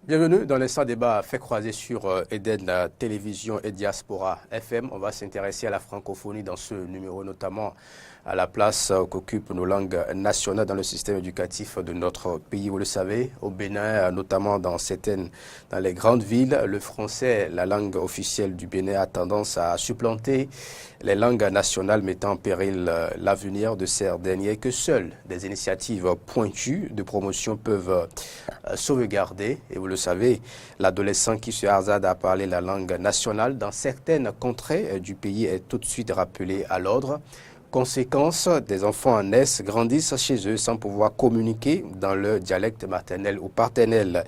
Bienvenue dans l'instant débat fait croiser sur Eden Télévision et Diaspora FM. On va s'intéresser à la francophonie dans ce numéro, notamment à la place qu'occupent nos langues nationales dans le système éducatif de notre pays. Vous le savez, au Bénin, notamment dans les grandes villes, le français, la langue officielle du Bénin, a tendance à supplanter les langues nationales, mettant en péril l'avenir de ces derniers que seules des initiatives pointues de promotion peuvent sauvegarder. Et vous le savez, l'adolescent qui se hasarde à parler la langue nationale dans certaines contrées du pays est tout de suite rappelé à l'ordre. Conséquence, des enfants naissent, grandissent chez eux sans pouvoir communiquer dans leur dialecte maternel ou paternel.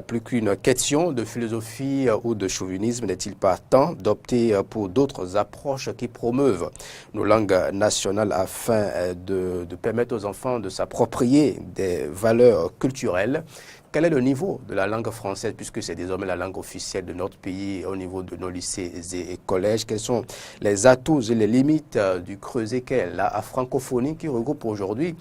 Plus qu'une question de philosophie ou de chauvinisme, n'est-il pas temps d'opter pour d'autres approches qui promeuvent nos langues nationales afin de permettre aux enfants de s'approprier des valeurs culturelles? Quel est le niveau de la langue française, puisque c'est désormais la langue officielle de notre pays au niveau de nos lycées et collèges? Quels sont les atouts et les limites du creuset qu'est la francophonie, qui regroupe aujourd'hui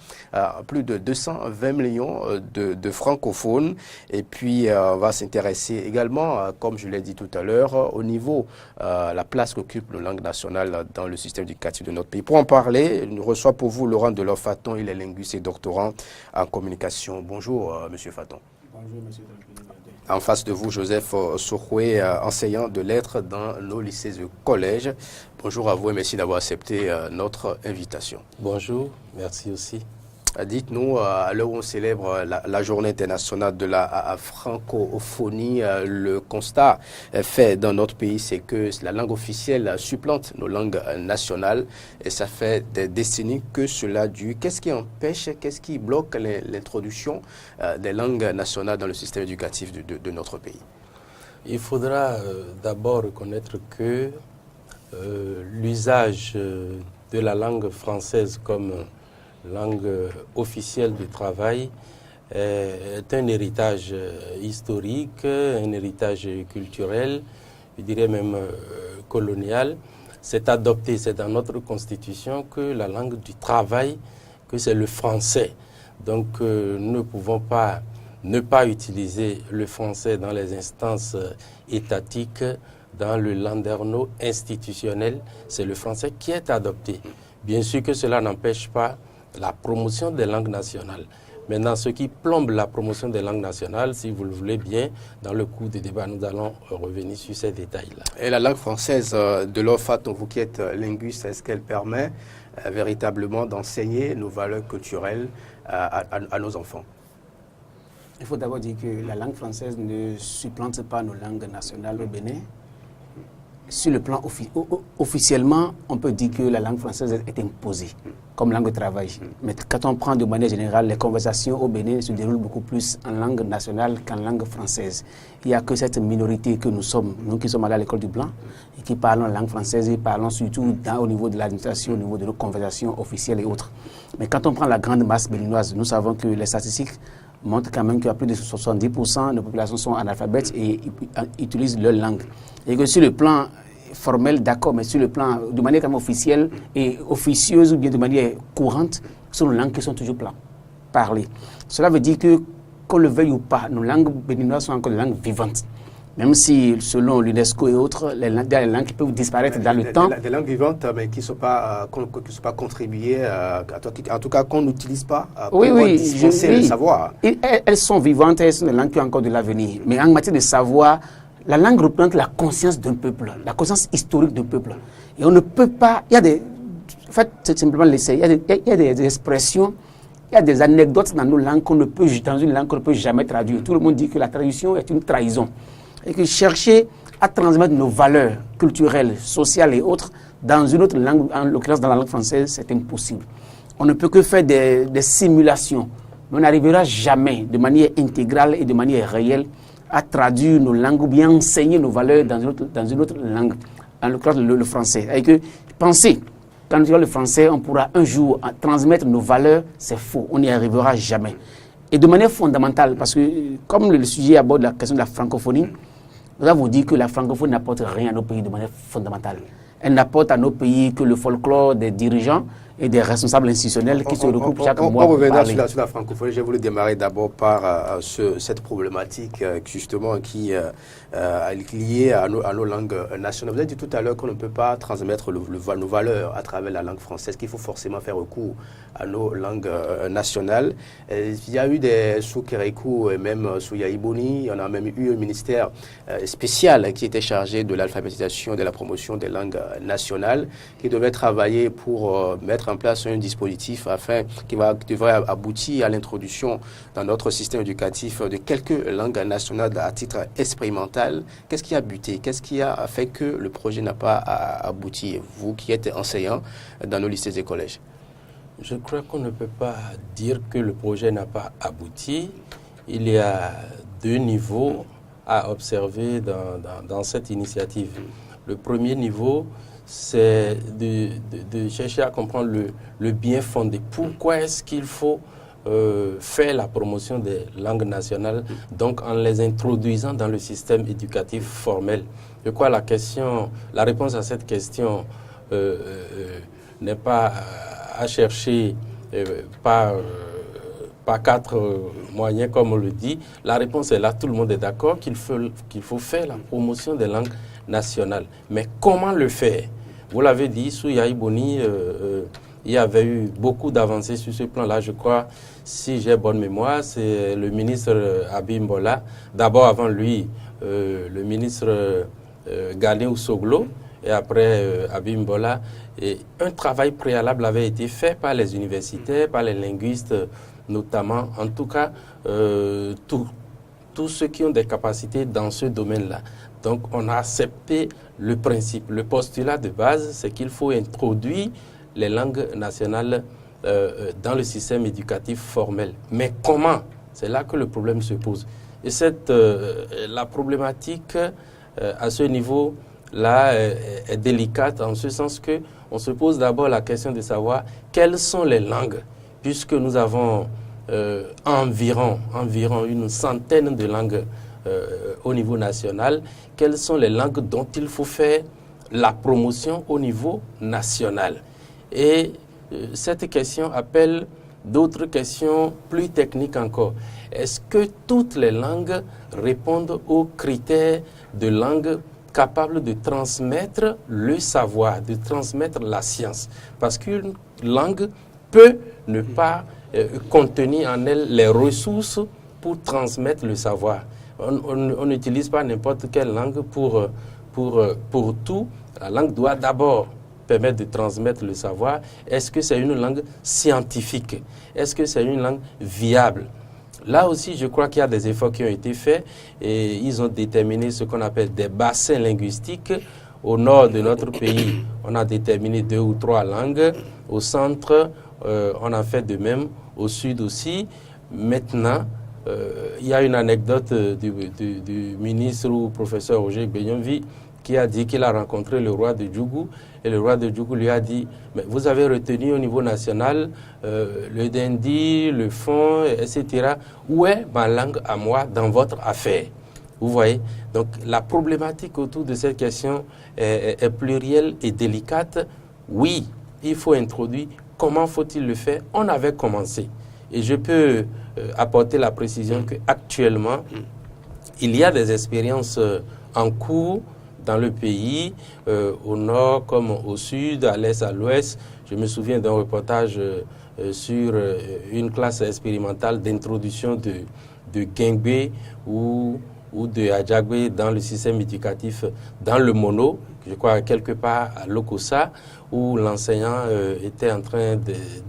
plus de 220 millions de francophones? Et puis, on va s'intéresser également, comme je l'ai dit tout à l'heure, au niveau la place qu'occupe nos langues nationales dans le système éducatif de notre pays. Pour en parler, je reçois pour vous Laurent Delors Faton, il est linguiste et doctorant en communication. Bonjour, Monsieur Faton. Bonjour, monsieur. En face de vous, Joseph Soukoué, enseignant de lettres dans nos lycées et collèges. Bonjour à vous et merci d'avoir accepté notre invitation. Bonjour, merci aussi. Dites-nous, à l'heure où on célèbre la journée internationale de la francophonie, le constat fait dans notre pays, c'est que la langue officielle supplante nos langues nationales et ça fait des décennies que cela dure. Qu'est-ce qui empêche, qu'est-ce qui bloque l'introduction des langues nationales dans le système éducatif de notre pays? Il faudra d'abord reconnaître que l'usage de la langue française comme langue officielle de travail est un héritage historique, un héritage culturel, je dirais même colonial. C'est adopté, c'est dans notre constitution que la langue du travail, que c'est le français. Donc nous ne pouvons pas ne pas utiliser le français dans les instances étatiques, dans le landerneau institutionnel. C'est le français qui est adopté. Bien sûr que cela n'empêche pas la promotion des langues nationales. Maintenant, ce qui plombe la promotion des langues nationales, si vous le voulez bien, dans le cours du débat, nous allons revenir sur ces détails-là. Et la langue française de l'OFAT, vous qui êtes linguiste, est-ce qu'elle permet véritablement d'enseigner nos valeurs culturelles à nos enfants? Il faut d'abord dire que la langue française ne supplante pas nos langues nationales au Bénin. Sur le plan officiellement, on peut dire que la langue française est imposée comme langue de travail. Mais quand on prend de manière générale, les conversations au Bénin se déroulent beaucoup plus en langue nationale qu'en langue française. Il n'y a que cette minorité que nous sommes, nous qui sommes allés à l'école du Blanc, et qui parlons la langue française et parlons surtout au niveau de l'administration, au niveau de nos conversations officielles et autres. Mais quand on prend la grande masse béninoise, nous savons que les statistiques montrent quand même qu'il y a plus de 70% de la population sont analphabètes et utilisent leur langue. Et que sur le plan formel, d'accord, mais sur le plan de manière quand même officielle et officieuse ou bien de manière courante, ce sont nos langues qui sont toujours parlées. Cela veut dire que, qu'on le veuille ou pas, nos langues béninoises sont encore des langues vivantes. Même si, selon l'UNESCO et autres, les langues qui peuvent disparaître dans le temps. Des langues vivantes, mais qui ne sont pas contribuées, en tout cas qu'on n'utilise pas pour dispenser le savoir. Elles sont vivantes, elles sont des langues qui ont encore de l'avenir. Mais en matière de savoir, la langue représente la conscience d'un peuple, la conscience historique d'un peuple. Et on ne peut pas. Il y a des. En fait, c'est simplement l'essai. Il y a des expressions, il y a des anecdotes dans nos langues dans une langue qu'on ne peut jamais traduire. Tout le monde dit que la traduction est une trahison. Et que chercher à transmettre nos valeurs culturelles, sociales et autres dans une autre langue, en l'occurrence dans la langue française, c'est impossible. On ne peut que faire des simulations. Mais on n'arrivera jamais de manière intégrale et de manière réelle à traduire nos langues ou bien enseigner nos valeurs dans une autre langue, en l'occurrence le français. Et que penser, quand on dit le français, on pourra un jour transmettre nos valeurs, c'est faux, on n'y arrivera jamais. Et de manière fondamentale, parce que comme le sujet aborde la question de la francophonie, nous avons dit que la francophonie n'apporte rien à nos pays de manière fondamentale. Elle n'apporte à nos pays que le folklore des dirigeants et des responsables institutionnels qui se regroupent chaque mois on pour reviendra parler. sur la francophonie. J'ai voulu démarrer d'abord par cette problématique justement qui est liée à nos langues nationales. Vous avez dit tout à l'heure qu'on ne peut pas transmettre nos valeurs à travers la langue française, qu'il faut forcément faire recours à nos langues nationales. Il y a eu sous Kérékou et même sous Yaïboni, on a même eu un ministère spécial qui était chargé de l'alphabétisation et de la promotion des langues nationales, qui devait travailler pour mettre en place un dispositif qui devrait aboutir à l'introduction dans notre système éducatif de quelques langues nationales à titre expérimental. Qu'est-ce qui a buté? Qu'est-ce qui a fait que le projet n'a pas abouti? Vous qui êtes enseignant dans nos lycées et collèges. Je crois qu'on ne peut pas dire que le projet n'a pas abouti. Il y a deux niveaux à observer dans cette initiative. Le premier niveau, c'est de chercher à comprendre le bien fondé. Pourquoi est-ce qu'il faut faire la promotion des langues nationales, donc en les introduisant dans le système éducatif formel? Je crois la réponse à cette question n'est pas à chercher par quatre moyens, comme on le dit. La réponse est là, tout le monde est d'accord qu'il faut faire la promotion des langues nationales. Mais comment le faire? Vous l'avez dit, sous Yaïboni, il y avait eu beaucoup d'avancées sur ce plan-là. Je crois, si j'ai bonne mémoire, c'est le ministre Abimbola, d'abord avant lui, le ministre Gane Oussoglo, et après Abimbola. Et un travail préalable avait été fait par les universitaires, par les linguistes notamment, en tout cas, tous ceux qui ont des capacités dans ce domaine-là. Donc, on a accepté le principe. Le postulat de base, c'est qu'il faut introduire les langues nationales dans le système éducatif formel. Mais comment? C'est là que le problème se pose. Et la problématique à ce niveau-là est délicate en ce sens que on se pose d'abord la question de savoir quelles sont les langues, puisque nous avons environ une centaine de langues au niveau national. Quelles sont les langues dont il faut faire la promotion au niveau national? Et cette question appelle d'autres questions plus techniques encore. Est-ce que toutes les langues répondent aux critères de langue capable de transmettre le savoir, de transmettre la science? Parce qu'une langue peut ne pas contenir en elle les ressources pour transmettre le savoir. On n'utilise pas n'importe quelle langue pour tout. La langue doit d'abord permettre de transmettre le savoir. Est-ce que c'est une langue scientifique? Est-ce que c'est une langue viable? Là aussi, je crois qu'il y a des efforts qui ont été faits et ils ont déterminé ce qu'on appelle des bassins linguistiques. Au nord de notre pays, on a déterminé 2 ou 3 langues. Au centre, on a fait de même. Au sud aussi. Maintenant, il y a une anecdote du ministre ou professeur Roger Benyonvi qui a dit qu'il a rencontré le roi de Djougou et le roi de Djougou lui a dit « Mais vous avez retenu au niveau national le dindi, le fond, etc. Où est ma langue à moi dans votre affaire ?» Vous voyez? Donc la problématique autour de cette question est plurielle et délicate. Oui, il faut introduire. Comment faut-il le faire? On avait commencé. Et je peux apporter la précision qu'actuellement, il y a des expériences en cours dans le pays, au nord comme au sud, à l'est, à l'ouest. Je me souviens d'un reportage sur une classe expérimentale d'introduction de Guingbé ou de Adjagwe dans le système éducatif, dans le Mono, je crois quelque part à Lokossa, où l'enseignant était en train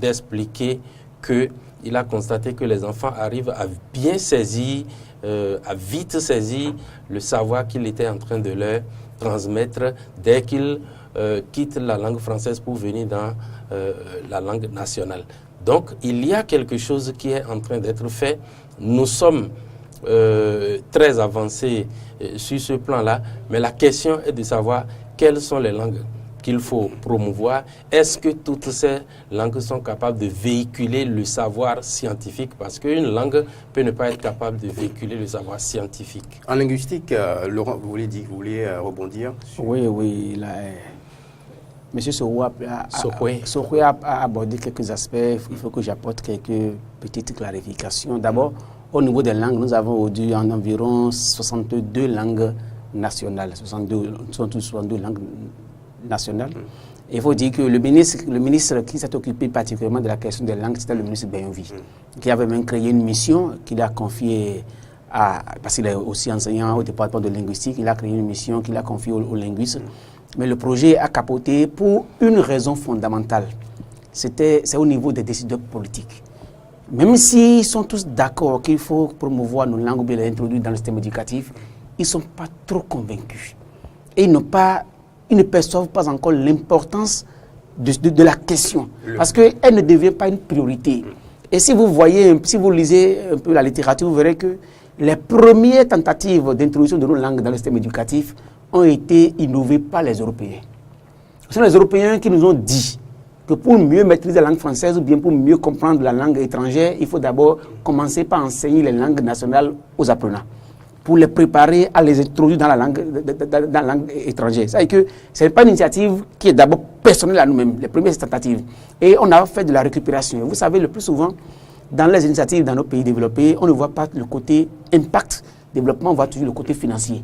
d'expliquer qu'il a constaté que les enfants arrivent à bien saisir, à vite saisir le savoir qu'il était en train de leur transmettre dès qu'ils quittent la langue française pour venir dans la langue nationale. Donc, il y a quelque chose qui est en train d'être fait. Nous sommes très avancés sur ce plan-là, mais la question est de savoir quelles sont les langues qu'il faut promouvoir. Est-ce que toutes ces langues sont capables de véhiculer le savoir scientifique? Parce qu'une langue peut ne pas être capable de véhiculer le savoir scientifique. En linguistique, Laurent, vous vouliez rebondir sur... Oui, M. Sokwe a abordé quelques aspects. Il faut que j'apporte quelques petites clarifications. D'abord, au niveau des langues, nous avons aujourd'hui en environ 62 langues nationales. 62 langues nationales. Il faut dire que le ministre qui s'est occupé particulièrement de la question des langues, c'était le ministre Benyovi, qui avait même créé une mission qu'il a confiée parce qu'il est aussi enseignant au département de linguistique, il a créé une mission qu'il a confiée aux linguistes. Mais le projet a capoté pour une raison fondamentale. C'est au niveau des décideurs politiques. Même s'ils sont tous d'accord qu'il faut promouvoir nos langues ou bien les introduire dans le système éducatif, ils ne sont pas trop convaincus. Et ils ne perçoivent pas encore l'importance de la question. Parce qu'elle ne devient pas une priorité. Et si vous lisez un peu la littérature, vous verrez que les premières tentatives d'introduction de nos langues dans le système éducatif ont été innovées par les Européens. Ce sont les Européens qui nous ont dit que pour mieux maîtriser la langue française ou bien pour mieux comprendre la langue étrangère, il faut d'abord commencer par enseigner les langues nationales aux apprenants, pour les préparer à les introduire dans la langue étrangère. C'est-à-dire que ce n'est pas une initiative qui est d'abord personnelle à nous-mêmes, les premières tentatives. Et on a fait de la récupération. Vous savez, le plus souvent, dans les initiatives dans nos pays développés, on ne voit pas le côté impact, développement, on voit toujours le côté financier.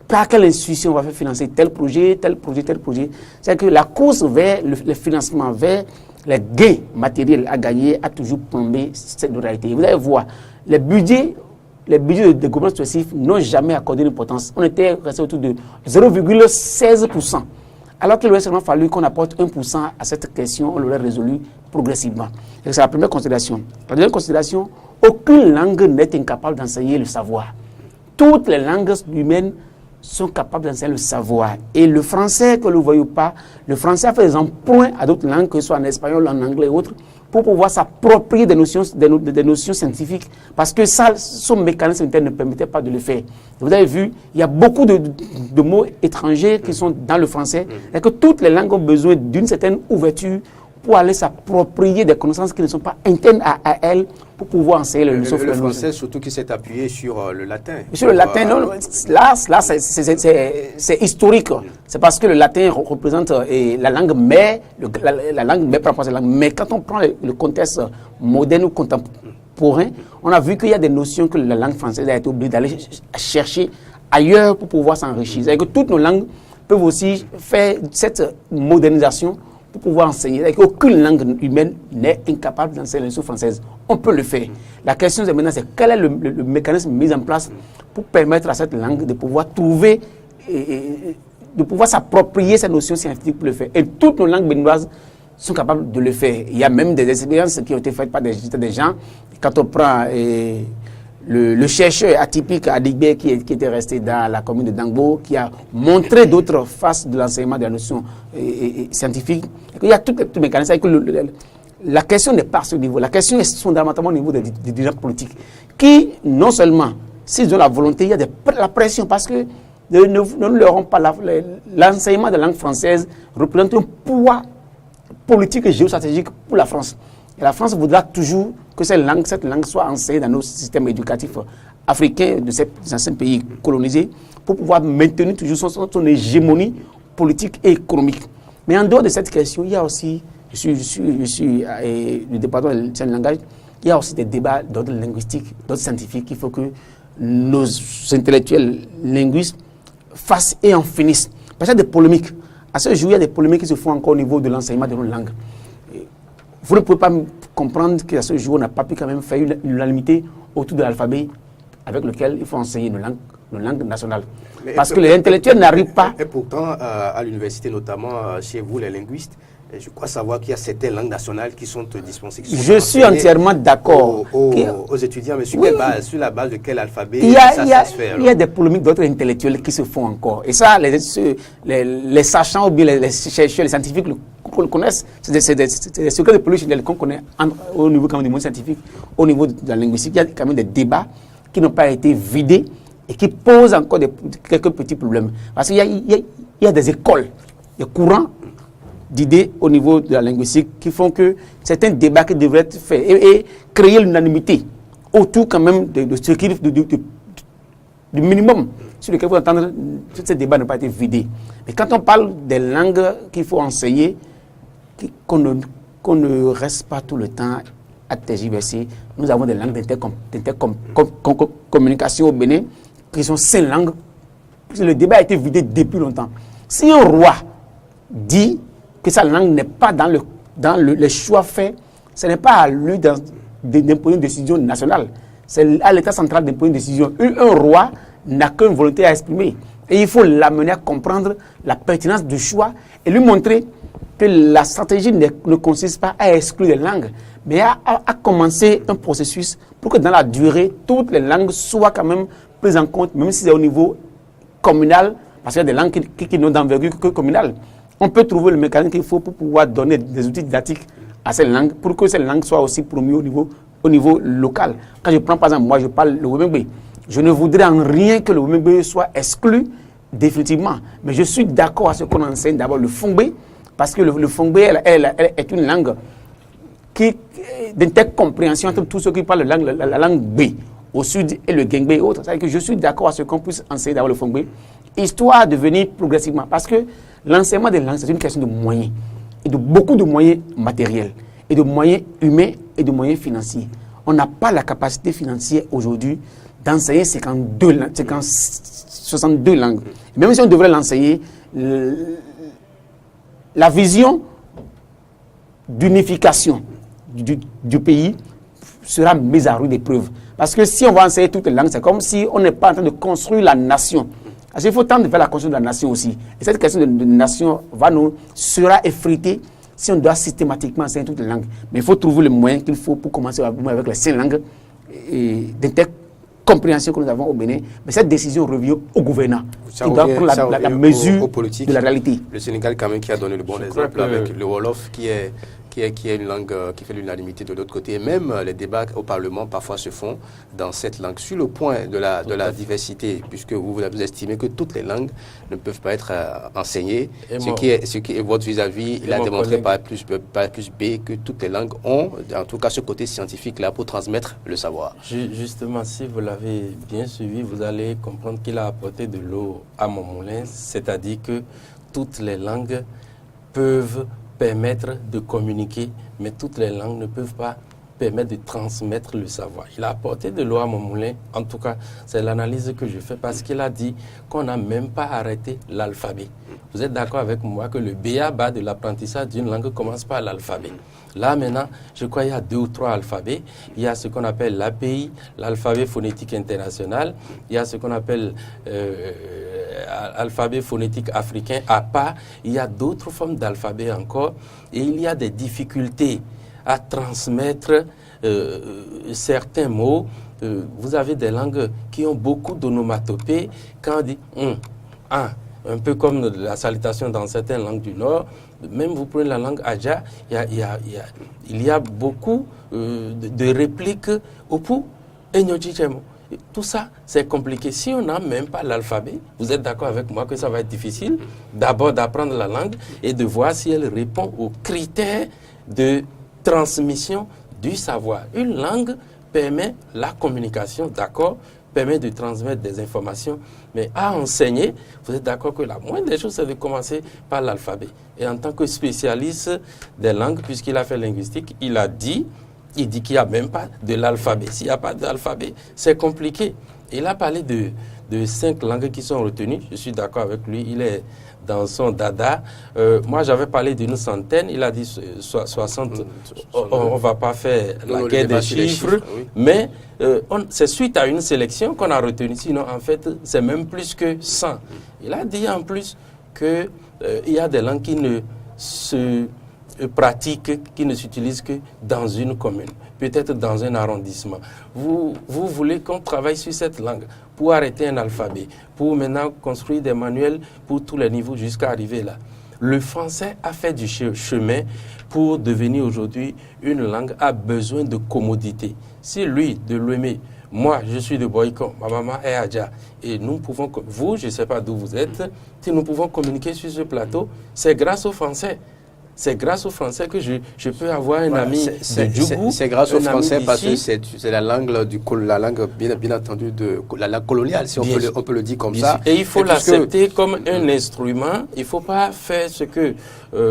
Par quelle institution va faire financer tel projet, tel projet, tel projet. C'est-à-dire que la course vers le financement, vers les gains matériels à gagner a toujours plombé cette réalité. Vous allez voir, les budgets de gouvernements successifs n'ont jamais accordé d'importance. On était resté autour de 0,16%. Alors qu'il aurait seulement fallu qu'on apporte 1% à cette question, on l'aurait résolu progressivement. C'est la première considération. La deuxième considération, aucune langue n'est incapable d'enseigner le savoir. Toutes les langues humaines sont capables d'enseigner le savoir. Et le français, que vous ne voyez pas, le français a fait des emprunts à d'autres langues, que ce soit en espagnol, en anglais et autres, pour pouvoir s'approprier des notions scientifiques, parce que ça, son mécanisme interne ne permettait pas de le faire. Vous avez vu, il y a beaucoup de mots étrangers qui sont dans le français, et que toutes les langues ont besoin d'une certaine ouverture pour aller s'approprier des connaissances qui ne sont pas internes à elles, pour pouvoir enseigner le français, surtout qui s'est appuyé sur le latin. Sur le latin, non, là c'est historique. C'est parce que le latin représente la langue mère, la langue mère par rapport à cette langue. Mais quand on prend le contexte moderne ou contemporain, on a vu qu'il y a des notions que la langue française a été obligée d'aller chercher ailleurs pour pouvoir s'enrichir. C'est-à-dire que toutes nos langues peuvent aussi faire cette modernisation pour pouvoir enseigner. Aucune langue humaine n'est incapable d'enseigner la langue française. On peut le faire. La question maintenant, c'est quel est le mécanisme mis en place pour permettre à cette langue de pouvoir trouver, de pouvoir s'approprier ces notions scientifiques pour le faire. Et toutes nos langues béninoises sont capables de le faire. Il y a même des expériences qui ont été faites par des gens. Quand on prend le chercheur atypique Adigbe qui était resté dans la commune de Dangbo, qui a montré d'autres faces de l'enseignement de la notion scientifique. Il y a tout les mécanismes. La question n'est pas à ce niveau. La question est fondamentalement au niveau des dirigeants politiques qui, non seulement, s'ils ont la volonté, il y a la pression parce que nous ne leur aurons pas l'enseignement de la langue française représente un poids politique et géostratégique pour la France. Et la France voudra toujours que cette langue soit enseignée dans nos systèmes éducatifs africains de ces anciens pays colonisés pour pouvoir maintenir toujours son hégémonie politique et économique. Mais en dehors de cette question, il y a aussi, je suis le département de langage, il y a aussi des débats d'ordre linguistique, d'ordre scientifique. Il faut que nos intellectuels linguistes fassent et en finissent. Parce qu'il y a des polémiques. À ce jour, il y a des polémiques qui se font encore au niveau de l'enseignement de nos langues. Vous ne pouvez pas comprendre qu'à ce jour, on n'a pas pu quand même faire une unanimité autour de l'alphabet avec lequel il faut enseigner nos langues nationales. Parce que les intellectuels n'arrivent pas. Et pourtant, à l'université, notamment chez vous, les linguistes, je crois savoir qu'il y a certaines langues nationales qui sont dispensées. Je suis entièrement d'accord. Aux étudiants, mais sur, sur la base de quel alphabet il y a des polémiques d'autres intellectuels qui se font encore. Et ça, les sachants ou bien les chercheurs, les scientifiques le connaissent. C'est des secrets de politique qu'on connaît au niveau du monde scientifique, au niveau de la linguistique. Il y a quand même des débats qui n'ont pas été vidés et qui posent encore quelques petits problèmes. Parce qu'il y a des écoles, des courants d'idées au niveau de la linguistique qui font que certains débats qui devraient être faits et créer l'unanimité autour quand même de ce qui du minimum sur lesquels vous entendre, tous ces débats n'ont pas été vidés. Mais quand on parle des langues qu'il faut enseigner, qu'on ne reste pas tout le temps à tergiverser, nous avons des langues d'intercommunication au Bénin qui sont 5 langues. Le débat a été vidé depuis longtemps. Si un roi dit que sa langue n'est pas dans les choix faits, ce n'est pas à lui d'imposer une décision nationale. C'est à l'État central d'imposer une décision. Un roi n'a qu'une volonté à exprimer. Et il faut l'amener à comprendre la pertinence du choix et lui montrer que la stratégie ne consiste pas à exclure les langues, mais à commencer un processus pour que dans la durée, toutes les langues soient quand même prises en compte, même si c'est au niveau communal, parce qu'il y a des langues qui n'ont d'envergure que communale. On peut trouver le mécanisme qu'il faut pour pouvoir donner des outils didactiques à ces langues, pour que ces langues soient aussi promues au niveau local. Quand je prends par exemple, moi je parle le Wemengbe, je ne voudrais en rien que le Wemengbe soit exclu définitivement, mais je suis d'accord à ce qu'on enseigne d'abord le Fongbe, parce que le Fongbe elle est une langue d'intercompréhension entre tous ceux qui parlent la langue B au sud et le Gengbe et autres. C'est-à-dire que je suis d'accord à ce qu'on puisse enseigner d'abord le Fongbe, histoire de venir progressivement, parce que l'enseignement des langues, c'est une question de moyens, et de beaucoup de moyens matériels, et de moyens humains, et de moyens financiers. On n'a pas la capacité financière aujourd'hui d'enseigner 62 langues. Et même si on devrait l'enseigner, la vision d'unification du pays sera mise à rude épreuve. Parce que si on va enseigner toutes les langues, c'est comme si on n'est pas en train de construire la nation. Parce qu'il faut tendre de faire la construction de la nation aussi. Et cette question de nation sera effritée si on doit systématiquement enseigner toutes les langues. Mais il faut trouver le moyen qu'il faut pour commencer avec les 5 langues d'intercompréhension que nous avons au Bénin. Mais cette décision revient au gouvernant. Il doit prendre la mesure de la réalité. Le Sénégal, quand même, qui a donné le bon exemple avec le Wolof, qui est une langue qui fait l'unanimité de l'autre côté. Et même les débats au Parlement parfois se font dans cette langue. Sur le point de la diversité, puisque vous estimez que toutes les langues ne peuvent pas être enseignées, ce qui est votre vis-à-vis, il a démontré par plus B que toutes les langues ont, en tout cas ce côté scientifique-là, pour transmettre le savoir. Justement, si vous l'avez bien suivi, vous allez comprendre qu'il a apporté de l'eau à mon moulin, c'est-à-dire que toutes les langues peuvent permettre de communiquer, mais toutes les langues ne peuvent pas permettre de transmettre le savoir. Il a apporté de l'eau à mon moulin, en tout cas, c'est l'analyse que je fais, parce qu'il a dit qu'on n'a même pas arrêté l'alphabet. Vous êtes d'accord avec moi que le b.a.-ba de l'apprentissage d'une langue commence par l'alphabet. Là, maintenant, je crois qu'il y a 2 ou 3 alphabets. Il y a ce qu'on appelle l'API, l'alphabet phonétique international. Il y a ce qu'on appelle alphabet phonétique africain, APA. Il y a d'autres formes d'alphabet encore. Et il y a des difficultés à transmettre certains mots. Vous avez des langues qui ont beaucoup d'onomatopées. Quand on dit un peu comme la salutation dans certaines langues du Nord, même vous prenez la langue Adja, il y a beaucoup de répliques au pou et tout ça, c'est compliqué. Si on n'a même pas l'alphabet, vous êtes d'accord avec moi que ça va être difficile d'abord d'apprendre la langue et de voir si elle répond aux critères de transmission du savoir. Une langue permet la communication, d'accord, permet de transmettre des informations, mais à enseigner, vous êtes d'accord que la moindre des choses, c'est de commencer par l'alphabet. Et en tant que spécialiste des langues, puisqu'il a fait linguistique, il dit qu'il n'y a même pas de l'alphabet. S'il n'y a pas d'alphabet, c'est compliqué. Il a parlé de 5 langues qui sont retenues. Je suis d'accord avec lui. Il est dans son dada. Moi, j'avais parlé d'une centaine. Il a dit 60. On ne va pas faire la guerre des chiffres. Oui. Mais c'est suite à une sélection qu'on a retenu. Sinon, en fait, c'est même plus que 100. Il a dit en plus qu'il y a des langues qui ne se pratiquent, qui ne s'utilisent que dans une commune, peut-être dans un arrondissement. Vous voulez qu'on travaille sur cette langue pour arrêter un alphabet, pour maintenant construire des manuels pour tous les niveaux jusqu'à arriver là. Le français a fait du chemin pour devenir aujourd'hui une langue à besoin de commodité. Si lui, de l'aimer, moi, je suis de Boycon, ma maman est Adja, et nous pouvons, vous, je ne sais pas d'où vous êtes, si nous pouvons communiquer sur ce plateau, c'est grâce au français. C'est grâce au français que je peux avoir un ami de Djougou. C'est grâce au français parce que c'est la langue, la langue bien entendu, la langue coloniale, si on peut le dire comme ça. Et il faut l'accepter comme un instrument. Il ne faut pas faire ce que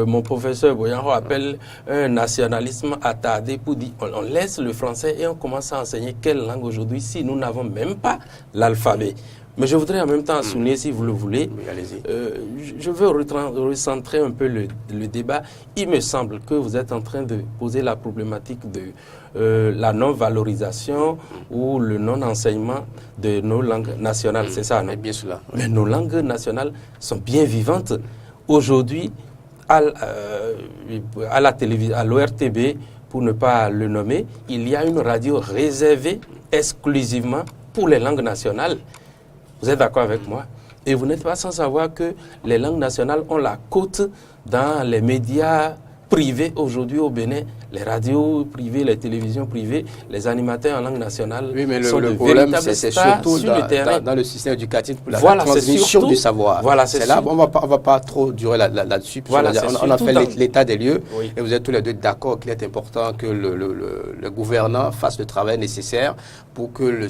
mon professeur Boyanro appelle un nationalisme attardé pour dire on laisse le français et on commence à enseigner quelle langue aujourd'hui si nous n'avons même pas l'alphabet. Mais je voudrais en même temps souligner, si vous le voulez, oui, allez-y. Je veux recentrer un peu le débat. Il me semble que vous êtes en train de poser la problématique de la non-valorisation ou le non-enseignement de nos langues nationales. C'est ça, non? Bien sûr. Mais nos langues nationales sont bien vivantes. Aujourd'hui, à la télévision, à l'ORTB, pour ne pas le nommer, il y a une radio réservée exclusivement pour les langues nationales. Vous êtes d'accord avec moi? Et vous n'êtes pas sans savoir que les langues nationales ont la cote dans les médias privés aujourd'hui au Bénin, les radios privées, les télévisions privées, les animateurs en langue nationale. Oui, mais sont le de problème, véritables c'est stars surtout sur le terrain. dans le système éducatif pour la Voilà, transmission du savoir. Voilà, c'est là, on va pas trop durer là-dessus. Voilà, on a fait l'état des lieux, oui. Et vous êtes tous les deux d'accord qu'il est important que le gouvernant fasse le travail nécessaire pour que le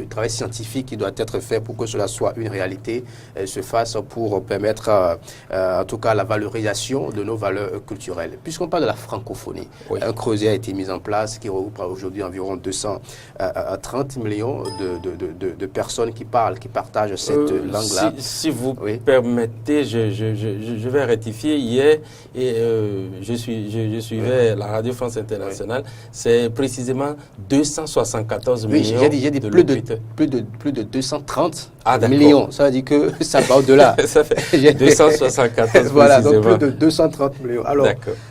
travail scientifique qui doit être fait pour que cela soit une réalité se fasse pour permettre en tout cas la valorisation de nos valeurs culturelles. Puisqu'on parle de la francophonie, oui. Un creuset a été mis en place qui regroupe aujourd'hui environ 230 millions de personnes qui partagent cette langue-là. Si vous permettez, je vais rectifier. Hier, je suivais la Radio France Internationale, c'est précisément 274 millions. J'ai dit plus de 230 millions. Ça veut dire que ça va au-delà. Ça fait 274 voilà, donc plus de 230 millions. Alors,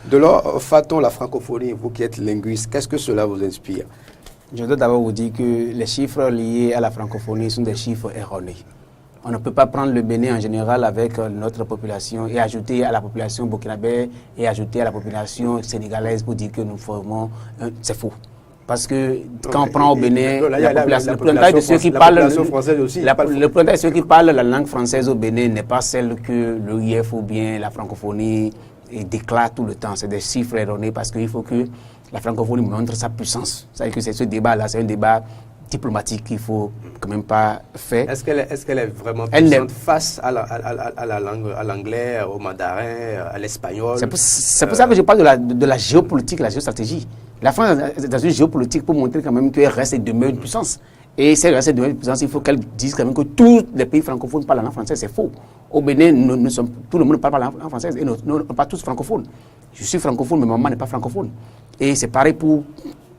de là, Faton, la francophonie, vous qui êtes linguiste, qu'est-ce que cela vous inspire? Je dois d'abord vous dire que les chiffres liés à la francophonie sont des chiffres erronés. On ne peut pas prendre le Bénin en général avec notre population et ajouter à la population burkinabé et ajouter à la population sénégalaise pour dire que nous formons... C'est faux. Parce que quand on prend au Bénin, le pourcentage de ceux qui parlent la langue française au Bénin n'est pas celle que l'OIF ou bien la francophonie déclare tout le temps. C'est des chiffres erronés parce qu'il faut que la francophonie montre sa puissance. C'est-à-dire que ce débat-là, c'est un débat diplomatique qu'il ne faut quand même pas faire. Est-ce qu'elle est vraiment puissante face à la langue, à l'anglais, au mandarin, à l'espagnol? C'est pour ça que je parle de la géopolitique, la géostratégie. La France est dans une géopolitique pour montrer quand même qu'elle reste et demeure une puissance. Et si elle reste et demeure une puissance, il faut qu'elle dise quand même que tous les pays francophones parlent la langue française. C'est faux. Au Bénin, tout le monde parle la langue française et nous ne sommes pas tous francophones. Je suis francophone, mais ma maman n'est pas francophone. Et c'est pareil pour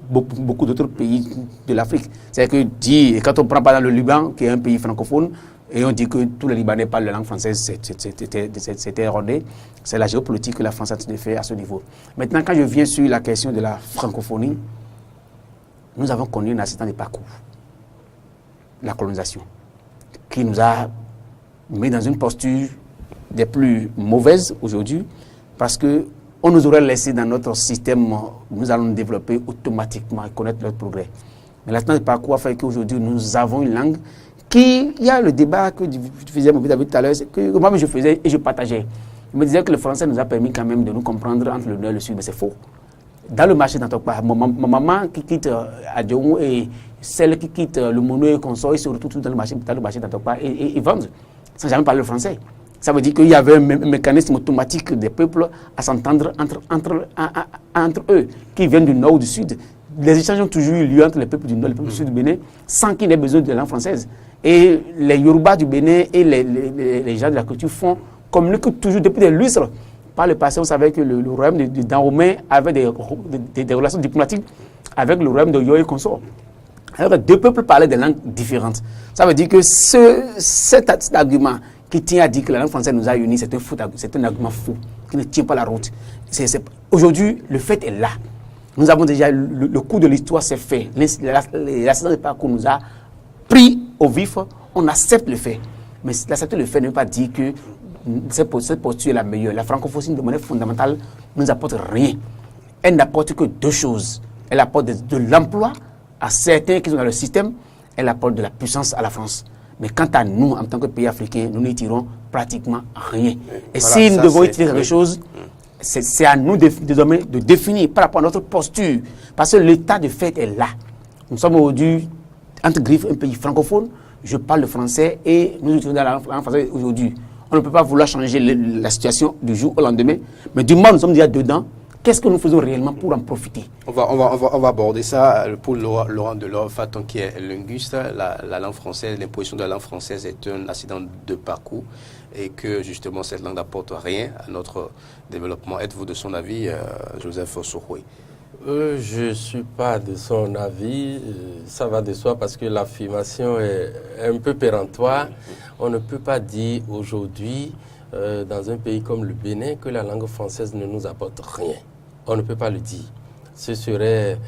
beaucoup d'autres pays de l'Afrique. C'est-à-dire que quand on prend par exemple le Liban, qui est un pays francophone, et on dit que tous les Libanais parlent la langue française, c'était erroné. C'est la géopolitique que la France a fait à ce niveau. Maintenant, quand je viens sur la question de la francophonie, nous avons connu un accident de parcours, la colonisation, qui nous a mis dans une posture des plus mauvaises aujourd'hui, parce qu'on nous aurait laissé dans notre système, nous allons nous développer automatiquement et connaître notre progrès. Mais l'accident de parcours a fait qu'aujourd'hui, nous avons une langue il y a le débat que tu faisais tout à l'heure, c'est que moi je faisais et je partageais. Je me disais que le français nous a permis quand même de nous comprendre entre le nord et le sud, mais c'est faux. Dans le marché d'Antokpa, ma maman qui quitte Adjong et celle qui quitte le Mono et consort, ils se retrouvent dans le marché d'Antokpa et vendent sans jamais parler le français. Ça veut dire qu'il y avait un mécanisme automatique des peuples à s'entendre entre eux, qui viennent du nord ou du sud. Les échanges ont toujours eu lieu entre les peuples du nord et les peuples du sud du Bénin, sans qu'il ait besoin de la langue française. Et les Yoruba du Bénin et les gens de la culture communiquent toujours depuis des lustres. Par le passé, on savait que le royaume de Dahomey avait des relations diplomatiques avec le royaume de Yo et consort. Alors deux peuples parlaient des langues différentes. Ça veut dire que cet argument qui tient à dire que la langue française nous a unis, c'est un argument faux, qui ne tient pas la route. Aujourd'hui, le fait est là. Nous avons déjà, le coup de l'histoire s'est fait. L'accident de parcours nous a pris au vif, on accepte le fait. Mais accepter le fait ne veut pas dire que cette posture est la meilleure. La francophonie de monnaie fondamentale ne nous apporte rien. Elle n'apporte que deux choses. Elle apporte de l'emploi à certains qui sont dans le système, elle apporte de la puissance à la France. Mais quant à nous, en tant que pays africain, nous n'y tirons pratiquement rien. Et voilà, si nous devons y tirer quelque chose, c'est à nous désormais de définir par rapport à notre posture. Parce que l'état de fait est là. Nous sommes aujourd'hui, entre griffes, un pays francophone. Je parle le français et nous utilisons la langue française aujourd'hui. On ne peut pas vouloir changer la situation du jour au lendemain. Mais du moment où nous sommes déjà dedans, qu'est-ce que nous faisons réellement pour en profiter? On va aborder ça pour Laurent Delors-Faton, qui est linguiste. La langue française, l'imposition de la langue française est un accident de parcours et que justement cette langue n'apporte rien à notre développement. Êtes-vous de son avis, Joseph Sokhoui? Je ne suis pas de son avis, ça va de soi parce que l'affirmation est un peu péremptoire. On ne peut pas dire aujourd'hui, dans un pays comme le Bénin, que la langue française ne nous apporte rien. On ne peut pas le dire. Ce serait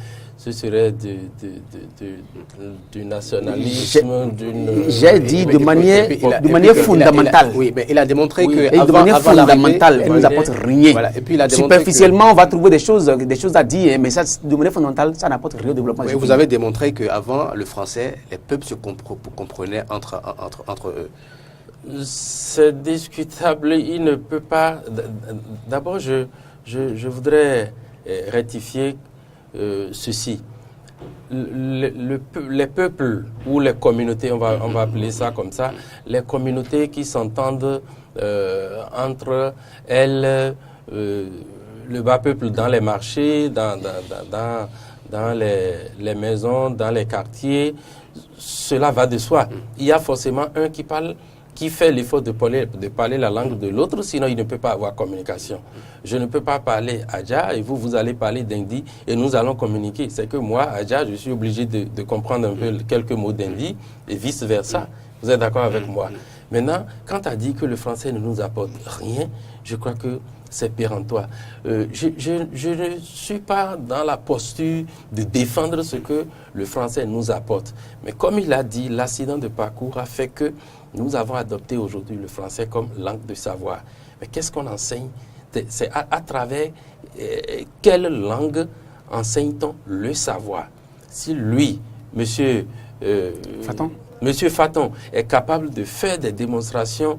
du nationalisme, d'une... J'ai dit de manière fondamentale. Oui, mais il a démontré que de manière fondamentale, elle ne nous apporte rien. Voilà. Et puis il a superficiellement, on va trouver des choses à dire, mais ça, de manière fondamentale, ça n'apporte rien au développement. Oui, vous avez démontré qu'avant le français, les peuples se comprenaient entre eux. C'est discutable. Il ne peut pas... D'abord, je voudrais rectifier ceci. Les peuples ou les communautés, on va appeler ça comme ça, les communautés qui s'entendent entre elles, le bas peuple dans les marchés, dans les maisons, dans les quartiers, cela va de soi. Il y a forcément un qui fait l'effort de parler la langue de l'autre, sinon il ne peut pas avoir communication. Je ne peux pas parler Adja et vous allez parler d'Indi et nous allons communiquer. C'est que moi, Adja, je suis obligé de comprendre un peu quelques mots d'Indi et vice-versa. Vous êtes d'accord avec moi? Maintenant, quand tu as dit que le français ne nous apporte rien, je crois que c'est péremptoire. Je ne suis pas dans la posture de défendre ce que le français nous apporte. Mais comme il a dit, l'accident de parcours a fait que nous avons adopté aujourd'hui le français comme langue de savoir. Mais qu'est-ce qu'on enseigne? C'est à travers quelle langue enseigne-t-on le savoir? Si lui, Monsieur Faton est capable de faire des démonstrations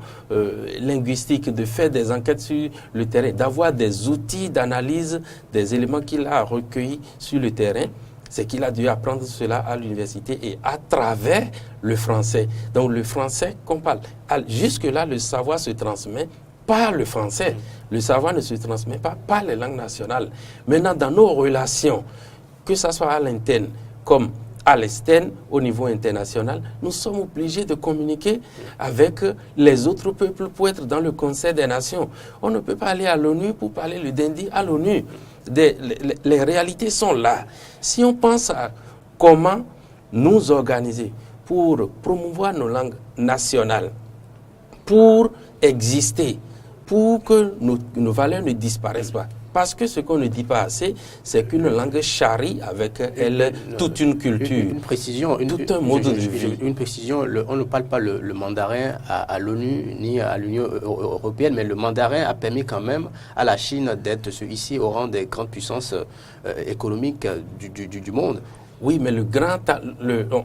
linguistiques, de faire des enquêtes sur le terrain, d'avoir des outils d'analyse des éléments qu'il a recueillis sur le terrain, c'est qu'il a dû apprendre cela à l'université et à travers le français. Donc le français qu'on parle, jusque-là, le savoir se transmet par le français. Le savoir ne se transmet pas par les langues nationales. Maintenant, dans nos relations, que ce soit à l'interne comme à l'externe, au niveau international, nous sommes obligés de communiquer avec les autres peuples pour être dans le Conseil des Nations. On ne peut pas aller à l'ONU pour parler le Dindi à l'ONU. Les réalités sont là. Si on pense à comment nous organiser pour promouvoir nos langues nationales, pour exister, pour que nos valeurs ne disparaissent pas. Parce que ce qu'on ne dit pas assez, c'est qu'une langue charrie avec elle toute une culture, une précision, tout un mode de vie. Une précision, on ne parle pas le mandarin à l'ONU ni à l'Union européenne, mais le mandarin a permis quand même à la Chine d'être ici au rang des grandes puissances économiques du monde. Oui, mais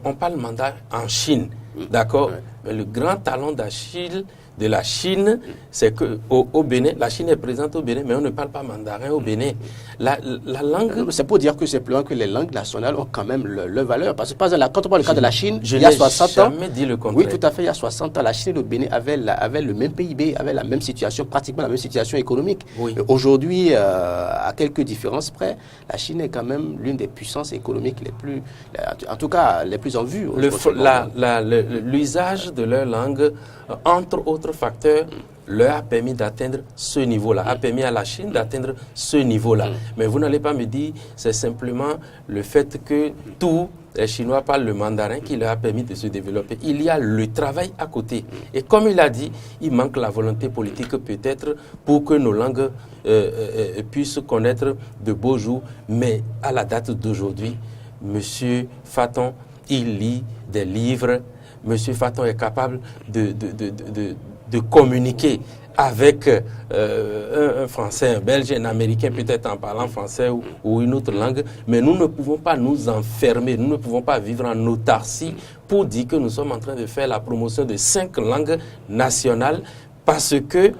on parle mandarin en Chine, d'accord? Ouais. Mais le grand talent d'Achille de la Chine, c'est qu'au Bénin, la Chine est présente au Bénin, mais on ne parle pas mandarin au Bénin. La langue... C'est pour dire que c'est plus loin que les langues nationales ont quand même leur valeur. Parce que par exemple, quand on parle du cas de la Chine, il y a 60 ans... Je n'ai jamais dit le contraire. Oui, tout à fait, il y a 60 ans, la Chine et le Bénin avaient le même PIB, avaient la même situation, pratiquement la même situation économique. Oui. Aujourd'hui, à quelques différences près, la Chine est quand même l'une des puissances économiques les plus... En tout cas, les plus en vue. L'usage de leur langue, entre autres facteurs, leur a permis d'atteindre ce niveau-là, a permis à la Chine d'atteindre ce niveau-là. Mais vous n'allez pas me dire, c'est simplement le fait que tous les Chinois parlent le mandarin qui leur a permis de se développer. Il y a le travail à côté. Et comme il a dit, il manque la volonté politique peut-être pour que nos langues puissent connaître de beaux jours. Mais à la date d'aujourd'hui, M. Faton, il lit des livres. M. Faton est capable de communiquer avec un Français, un Belge, un Américain, peut-être en parlant français ou une autre langue, mais nous ne pouvons pas nous enfermer, nous ne pouvons pas vivre en autarcie pour dire que nous sommes en train de faire la promotion de 5 langues nationales parce que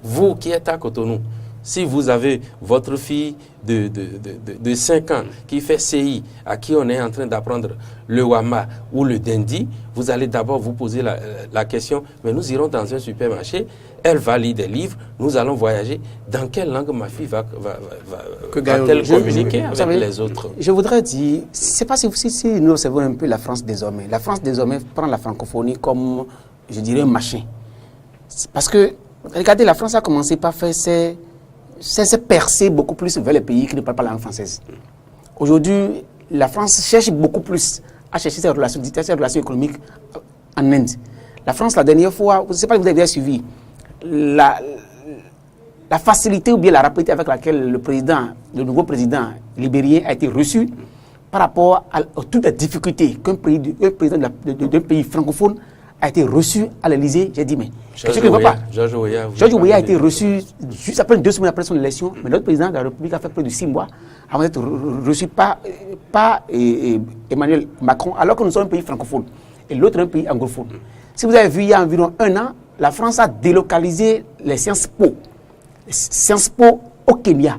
vous qui êtes à Cotonou, Si vous avez votre fille de 5 ans qui fait CI, à qui on est en train d'apprendre le Wama ou le Dendi, vous allez d'abord vous poser la question, mais nous irons dans un supermarché, elle va lire des livres, nous allons voyager. Dans quelle langue ma fille va-t-elle communiquer avec les autres? Je voudrais dire, c'est pas si nous observons un peu la France désormais. La France désormais prend la francophonie comme, je dirais, un machin. Parce que, regardez, la France a commencé par faire ses percées beaucoup plus vers les pays qui ne parlent pas la langue française. Aujourd'hui, la France cherche beaucoup plus à chercher ses relations économiques en Inde. La France, la dernière fois, je ne sais pas si vous avez bien suivi, la facilité ou bien la rapidité avec laquelle le nouveau président libérien a été reçu par rapport à toutes les difficultés qu'un président d'un pays francophone a été reçu à l'Élysée. J'ai dit, mais qu'est-ce que ne va pas? Georges Weah a été reçu juste après 2 semaines après son élection, mais notre président de la République a fait près de 6 mois avant d'être reçu par Emmanuel Macron, alors que nous sommes un pays francophone et l'autre un pays anglophone. Si vous avez vu, il y a environ 1 an, la France a délocalisé les Sciences Po au Kenya.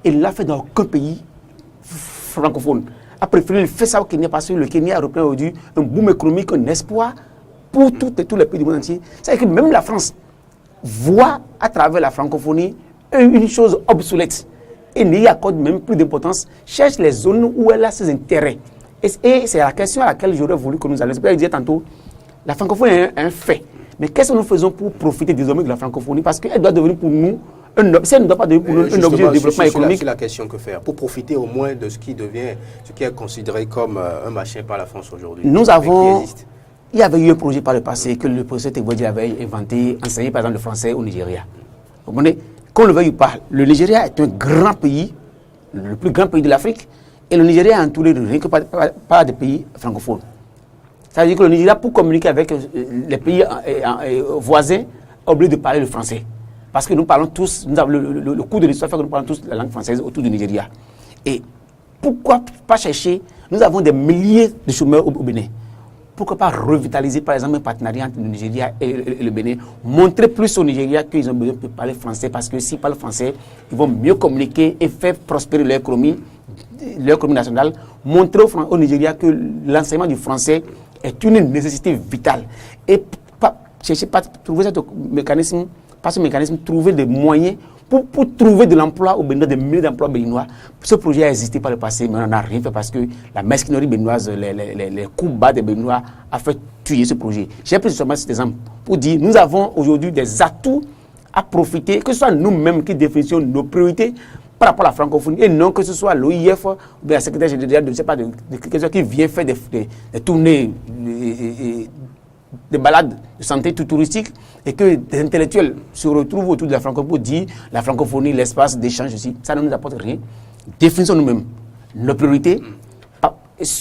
Et l'a fait dans aucun pays francophone. A préféré faire ça au Kenya parce que le Kenya a repris aujourd'hui un boom économique, un espoir pour tous les pays du monde entier. C'est-à-dire que même la France voit à travers la francophonie une chose obsolète et n'y accorde même plus d'importance, cherche les zones où elle a ses intérêts. Et c'est la question à laquelle j'aurais voulu que nous allions. C'est pour ça que je disais tantôt, la francophonie est un fait. Mais qu'est-ce que nous faisons pour profiter désormais de la francophonie? Parce qu'elle doit devenir pour nous, si elle ne doit pas devenir pour nous un objet de développement économique. C'est la question que faire. Pour profiter au moins de ce qui est considéré comme un machin par la France aujourd'hui. Il y avait eu un projet par le passé que le professeur Tegbodi avait inventé, enseigné par exemple le français au Nigeria. Vous comprenez? Qu'on le veuille ou pas, le Nigeria est un grand pays, le plus grand pays de l'Afrique, et le Nigeria est entouré de rien que par des pays francophones. Ça veut dire que le Nigeria, pour communiquer avec les pays voisins, a oublié de parler le français. Parce que nous parlons tous, nous avons le cours de l'histoire fait que nous parlons tous la langue française autour du Nigeria. Et pourquoi pas chercher, nous avons des milliers de chômeurs au Bénin. Pourquoi pas revitaliser par exemple un partenariat entre le Nigeria et le Bénin, montrer plus au Nigeria qu'ils ont besoin de parler français parce que s'ils parlent français, ils vont mieux communiquer et faire prospérer leur économie nationale, montrer au Nigeria que l'enseignement du français est une nécessité vitale. Et chercher pas trouver ce mécanisme, trouver des moyens pour trouver de l'emploi au Bénin, des milliers d'emplois béninois. Ce projet a existé par le passé, mais on n'en a rien fait parce que la mesquinerie béninoise, les coups bas des Béninois a fait tuer ce projet. J'ai pris seulement cet exemple pour dire nous avons aujourd'hui des atouts à profiter, que ce soit nous-mêmes qui définissons nos priorités par rapport à la francophonie et non que ce soit l'OIF ou la secrétaire générale de quelqu'un qui vient faire des tournées, des balades de santé tout touristique et que des intellectuels se retrouvent autour de la francophonie pour dire la francophonie, l'espace d'échange aussi, ça ne nous apporte rien. Définissons nous-mêmes nos priorités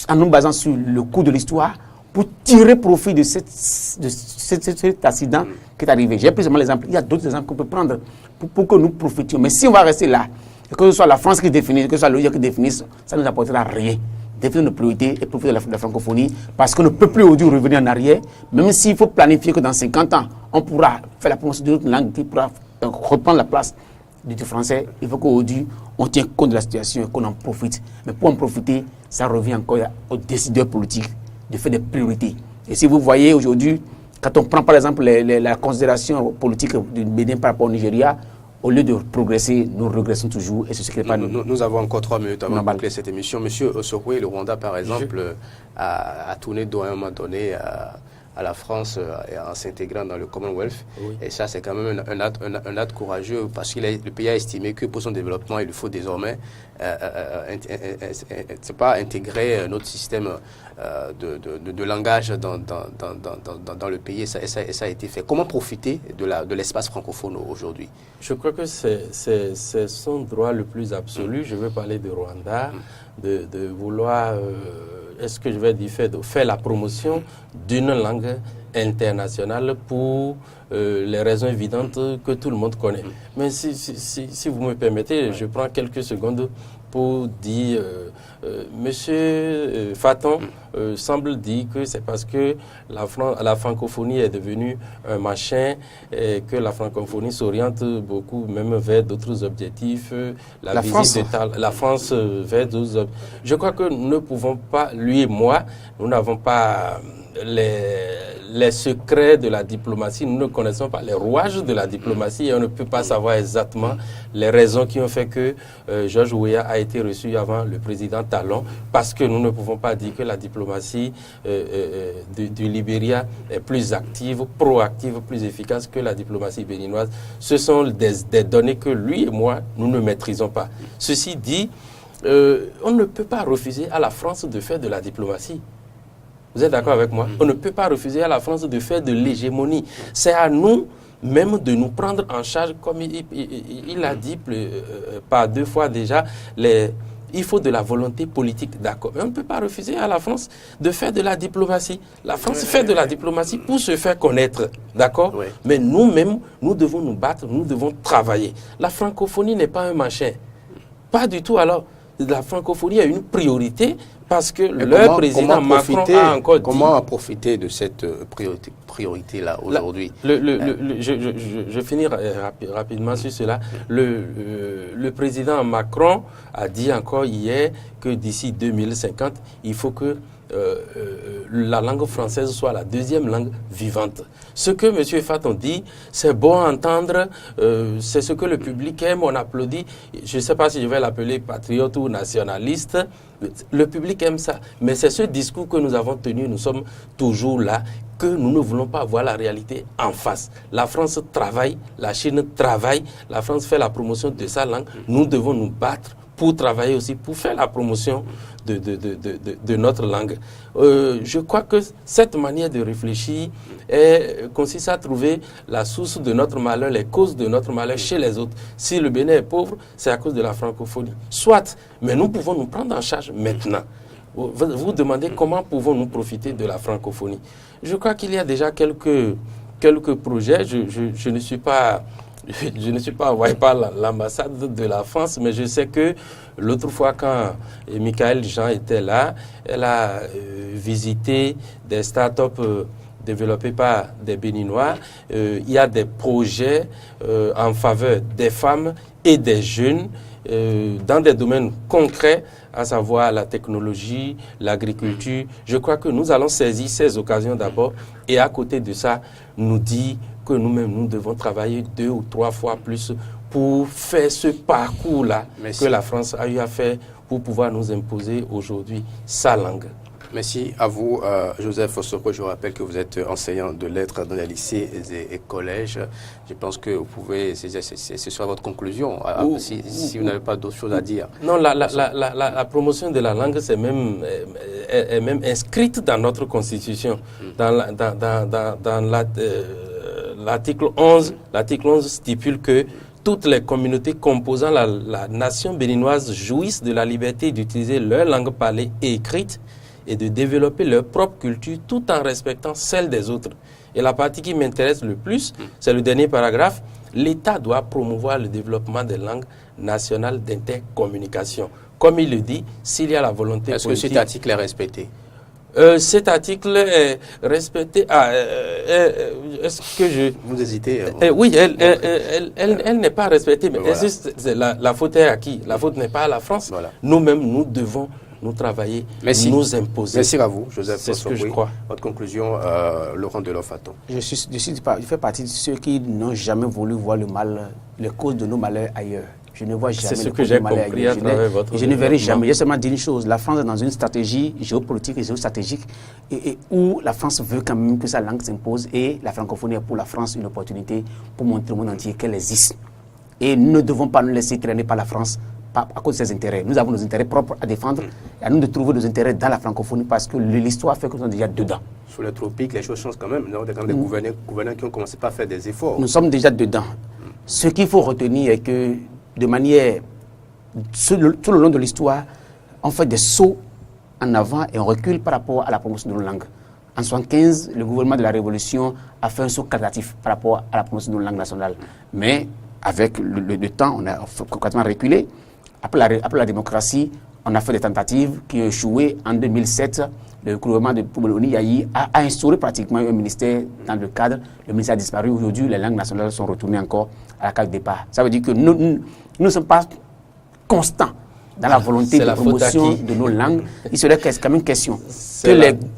en nous basant sur le cours de l'histoire pour tirer profit de cet accident qui est arrivé. J'ai pris seulement l'exemple. Il y a d'autres exemples qu'on peut prendre pour que nous profitions. Mais si on va rester là, que ce soit la France qui définisse, que ce soit l'OIF qui définisse, ça ne nous apportera rien. Définir nos priorités et profiter de la francophonie parce qu'on ne peut plus aujourd'hui revenir en arrière, même s'il faut planifier que dans 50 ans, on pourra faire la promotion d'une autre langue qui pourra reprendre la place du français. Il faut qu'aujourd'hui, on tienne compte de la situation et qu'on en profite. Mais pour en profiter, ça revient encore aux décideurs politiques de faire des priorités. Et si vous voyez aujourd'hui, quand on prend par exemple la considération politique du Bénin par rapport au Nigeria, au lieu de progresser, nous régressons toujours et c'est ce qui n'est pas nous avons encore 3 minutes avant de boucler cette émission. Monsieur Osokwe, le Rwanda par exemple a tourné à un moment donné à la France en s'intégrant dans le Commonwealth. Oui. Et ça, c'est quand même un acte courageux parce que le pays a estimé que pour son développement, il lui faut désormais c'est pas intégrer notre système de langage dans le pays. Et ça a été fait. Comment profiter de l'espace francophone aujourd'hui? Je crois que c'est son droit le plus absolu. Je veux parler de Rwanda, de vouloir... est-ce que je vais dire faire la promotion d'une langue internationale pour les raisons évidentes que tout le monde connaît. Mais si vous me permettez, je prends quelques secondes pour dire Monsieur Faton semble dire que c'est parce que la francophonie est devenue un machin et que la francophonie s'oriente beaucoup même vers d'autres objectifs. La France vers d'autres objectifs. Je crois que nous ne pouvons pas, lui et moi, nous n'avons pas les secrets de la diplomatie, nous ne connaissons pas les rouages de la diplomatie et on ne peut pas savoir exactement les raisons qui ont fait que George Weah a été reçu avant le président Talon, parce que nous ne pouvons pas dire que la diplomatie du Libéria est plus active, proactive, plus efficace que la diplomatie béninoise. Ce sont des données que lui et moi, nous ne maîtrisons pas. Ceci dit, on ne peut pas refuser à la France de faire de la diplomatie. Vous êtes d'accord avec moi? On ne peut pas refuser à la France de faire de l'hégémonie. C'est à nous même de nous prendre en charge, comme il a dit par 2 fois déjà, il faut de la volonté politique, d'accord. Mais on ne peut pas refuser à la France de faire de la diplomatie. La France fait de la diplomatie pour se faire connaître, d'accord. Mais nous-mêmes, nous devons nous battre, nous devons travailler. La francophonie n'est pas un machin. Pas du tout. Alors, la francophonie a une priorité parce que leur président Macron a encore dit... Comment profiter de cette priorité-là aujourd'hui? Je finis rapidement sur cela. Le président Macron a dit encore hier que d'ici 2050, il faut que la langue française soit la 2e langue vivante. Ce que M. Faton dit, c'est bon à entendre, c'est ce que le public aime, on applaudit. Je ne sais pas si je vais l'appeler patriote ou nationaliste, le public aime ça. Mais c'est ce discours que nous avons tenu, nous sommes toujours là, que nous ne voulons pas voir la réalité en face. La France travaille, la Chine travaille, la France fait la promotion de sa langue, nous devons nous battre pour travailler aussi, pour faire la promotion de notre langue. Je crois que cette manière de réfléchir consiste à trouver la source de notre malheur, les causes de notre malheur chez les autres. Si le Bénin est pauvre, c'est à cause de la francophonie. Soit, mais nous pouvons nous prendre en charge maintenant. Vous demandez comment pouvons-nous profiter de la francophonie. Je crois qu'il y a déjà quelques projets. Je ne suis pas envoyé par l'ambassade de la France, mais je sais que l'autre fois, quand Michael Jean était là, elle a visité des startups développées par des Béninois. Il y a des projets en faveur des femmes et des jeunes dans des domaines concrets, à savoir la technologie, l'agriculture. Je crois que nous allons saisir ces occasions d'abord et à côté de ça, nous dire que nous-mêmes, nous devons travailler 2 ou 3 fois plus pour faire ce parcours-là que la France a eu à faire pour pouvoir nous imposer aujourd'hui sa langue. Merci à vous, Joseph Soko. Je rappelle que vous êtes enseignant de lettres dans les lycées et collèges. Je pense que vous pouvez, c'est sur votre conclusion, si vous n'avez pas d'autres choses à dire. Non, la promotion de la langue est même inscrite dans notre Constitution, dans l'article 11. L'article 11 stipule que toutes les communautés composant la nation béninoise jouissent de la liberté d'utiliser leur langue parlée et écrite et de développer leur propre culture tout en respectant celle des autres. Et la partie qui m'intéresse le plus, c'est le dernier paragraphe. L'État doit promouvoir le développement des langues nationales d'intercommunication. Comme il le dit, s'il y a la volonté politique... Est-ce que cet article est respecté? Cet article est respecté. Est-ce que je... Vous hésitez? Oui, elle n'est pas respectée. Mais voilà. La faute est à qui? La faute n'est pas à la France. Voilà. Nous-mêmes, nous devons nous travailler, nous imposer. Merci à vous, Joseph. C'est ce que je crois. Votre conclusion, Laurent Delors-Faton. Je fais partie de ceux qui n'ont jamais voulu voir le mal, les causes de nos malheurs ailleurs. Je ne vois jamais ce que j'ai compris à travers votre je ne verrai jamais. J'ai seulement dit une chose. La France est dans une stratégie géopolitique et géostratégique où la France veut quand même que sa langue s'impose et la francophonie est pour la France une opportunité pour montrer au monde entier qu'elle existe. Et nous ne devons pas nous laisser traîner par la France à cause de ses intérêts. Nous avons nos intérêts propres à défendre et à nous de trouver nos intérêts dans la francophonie parce que l'histoire fait que nous sommes déjà dedans. Sous les tropiques, les choses changent quand même. Nous avons des gouvernants qui ont commencé par faire des efforts. Nous sommes déjà dedans. Ce qu'il faut retenir est que de manière, tout le long de l'histoire, on fait des sauts en avant et on recule par rapport à la promotion de nos langues. En 1975, le gouvernement de la Révolution a fait un saut qualitatif par rapport à la promotion de nos langues nationales. Mais avec le temps, on a complètement reculé. après la démocratie, on a fait des tentatives qui ont échoué. En 2007, le gouvernement de Poumoloni Yayi a instauré pratiquement un ministère dans le cadre. Le ministère a disparu. Aujourd'hui, les langues nationales sont retournées encore à la case de départ. Ça veut dire que nous ne sommes pas constants dans la volonté de promotion de nos langues. Il serait quand même question que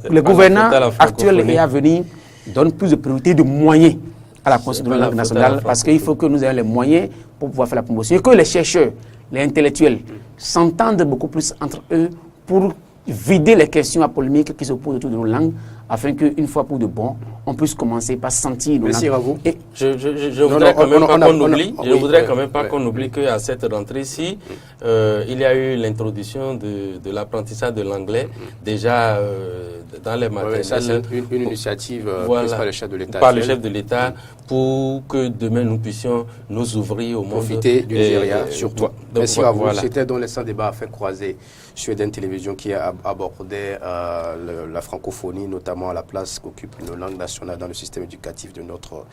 les gouvernants actuels et à venir donnent plus de priorité, de moyens à la construction de nos langues nationales, parce qu'il faut que nous ayons les moyens pour pouvoir faire la promotion. Et que les chercheurs, les intellectuels s'entendent beaucoup plus entre eux pour vider les questions à polémique qui se posent autour de nos langues, afin qu'une fois pour de bon, on puisse commencer par sentir nos Merci langues. à vous. Et Je voudrais quand même pas qu'on oublie, je voudrais quand même pas qu'on oublie qu'à cette rentrée-ci, il y a eu l'introduction de l'apprentissage de l'anglais déjà dans les maternelles. Ça, c'est une initiative prise par le chef de l'État. Par le chef de l'État, pour que demain nous puissions nous ouvrir au monde. Profiter du Nigeria, surtout. Merci à vous. Voilà. C'était dans l'instant débat à faire croiser Suède Télévision qui a abordé la francophonie, notamment à la place qu'occupe nos langues nationales dans le système éducatif de notre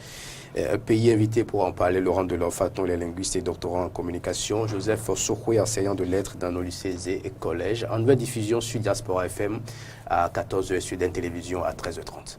pays. Invité pour en parler, Laurent Delorfaton, les linguistes et doctorants en communication, Joseph Sokwe, enseignant de lettres dans nos lycées et collèges. En nouvelle diffusion sur Diaspora FM à 14h, Suède Télévision à 13h30.